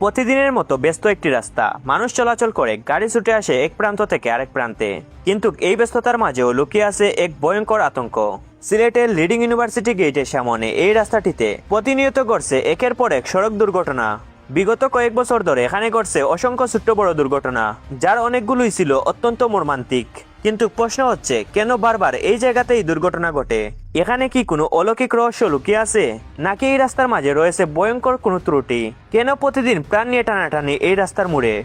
প্রতিদিনের মতো ব্যস্ত একটি রাস্তা, মানুষ চলাচল করে, গাড়ি ছুটে আসে এক প্রান্ত থেকে আরেক প্রান্তে। কিন্তু এই ব্যস্ততার মাঝেও লুকিয়ে আছে এক ভয়ঙ্কর আতঙ্ক। সিলেটের লিডিং ইউনিভার্সিটি গেটের সামনে এই রাস্তাটিতে প্রতিনিয়ত ঘটছে একের পর এক সড়ক দুর্ঘটনা। বিগত কয়েক বছর ধরে এখানে ঘটছে অসংখ্য ছোট্ট বড় দুর্ঘটনা, যার অনেকগুলোই ছিল অত্যন্ত মর্মান্তিক। কিন্তু প্রশ্ন হচ্ছে, কেন বারবার এই জায়গাতেই দুর্ঘটনা ঘটে? এখানে কি কোনো অলৌকিক রহস্য লুকিয়ে আছে, নাকি এই রাস্তার মাঝে রয়েছে ভয়ঙ্কর কোনো ত্রুটি? কেন প্রতিদিন প্রাণ নিয়ে টানাটানি এই রাস্তার মোড়ে?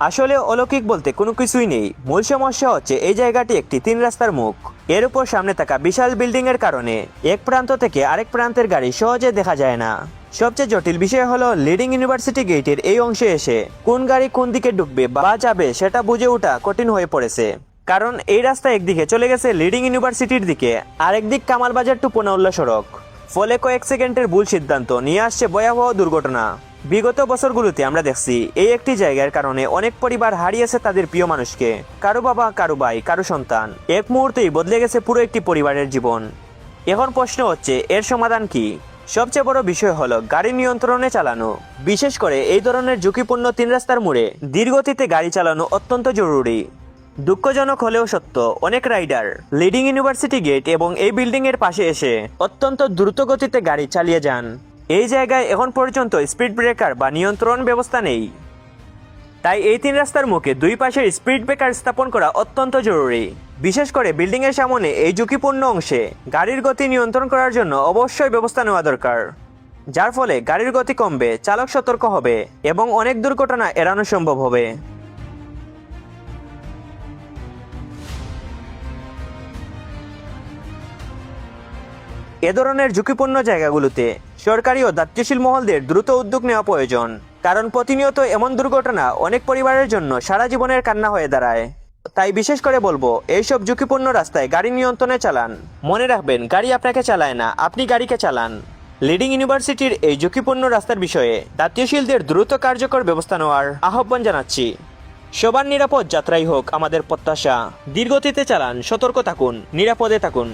আসলে অলৌকিক বলতে কোনো কিছুই নেই। মূল সমস্যা হচ্ছে এই জায়গাটি একটি 3 রাস্তার মুখ। এর উপর সামনে থাকা বিশাল বিল্ডিং এর কারণে এক প্রান্ত থেকে আরেক প্রান্তের গাড়ি সহজে দেখা যায় না। সবচেয়ে জটিল বিষয় হলো লিডিং ইউনিভার্সিটি গেটের এই অংশে এসে কোন গাড়ি কোন দিকে ঢুকবে বা যাবে সেটা বুঝে ওঠা কঠিন হয়ে পড়েছে। কারণ এই রাস্তা একদিকে চলে গেছে লিডিং ইউনিভার্সিটির দিকে, আরেকদিক কামালবাজার টু পুনাউল্লা সড়ক। ফলে কয়েক সেকেন্ডের ভুল সিদ্ধান্ত নিয়ে আসছে ভয়াবহ দুর্ঘটনা। বিগত বছরগুলোতে আমরা দেখছি এই একটি জায়গার কারণে অনেক পরিবার হারিয়েছে তাদের প্রিয় মানুষকে। কারো বাবা, কারো ভাই, কারো সন্তান। এক মুহূর্তেই বদলে গেছে পুরো একটি পরিবারের জীবন। এখন প্রশ্ন হচ্ছে, এর সমাধান কি? সবচেয়ে বড় বিষয় হলো গাড়ি নিয়ন্ত্রণে চালানো। বিশেষ করে এই ধরনের ঝুঁকিপূর্ণ 3 রাস্তার মোড়ে ধীরগতিতে গাড়ি চালানো অত্যন্ত জরুরি। দুঃখজনক হলেও সত্য, অনেক রাইডার লিডিং ইউনিভার্সিটি গেট এবং এই বিল্ডিং এর পাশে এসে অত্যন্ত দ্রুত গতিতে গাড়ি চালিয়ে যান। এই জায়গায় এখন পর্যন্ত স্পিড ব্রেকার বা নিয়ন্ত্রণ ব্যবস্থা নেই। তাই এই 3 রাস্তার মুখে 2 পাশের স্পিড ব্রেকার স্থাপন করা অত্যন্ত জরুরি। বিশেষ করে বিল্ডিং এর সামনে এই ঝুঁকিপূর্ণ অংশে গাড়ির গতি নিয়ন্ত্রণ করার জন্য অবশ্যই ব্যবস্থা নেওয়া দরকার, যার ফলে গাড়ির গতি কমবে, চালক সতর্ক হবে এবং অনেক দুর্ঘটনা এড়ানো সম্ভব হবে। এ ধরনের ঝুঁকিপূর্ণ জায়গাগুলোতে সরকারি ও দায়িত্বশীল মহলদের দ্রুত উদ্যোগ নেওয়া প্রয়োজন। কারণ প্রতিনিয়ত এমন দুর্ঘটনা অনেক পরিবারের জন্য সারা জীবনের কান্না হয়ে দাঁড়ায়। তাই বিশেষ করে বলবো, এইসব ঝুঁকিপূর্ণ রাস্তায় গাড়ি নিয়ন্ত্রণে চালান। মনে রাখবেন, গাড়ি আপনাকে চালায় না, আপনি গাড়িকে চালান। লিডিং ইউনিভার্সিটির এই ঝুঁকিপূর্ণ রাস্তার বিষয়ে দায়িত্বশীলদের দ্রুত কার্যকর ব্যবস্থা নেওয়ার আহ্বান জানাচ্ছি। সবার নিরাপদ যাত্রাই হোক আমাদের প্রত্যাশা। ধীরগতিতে চালান, সতর্ক থাকুন, নিরাপদে থাকুন।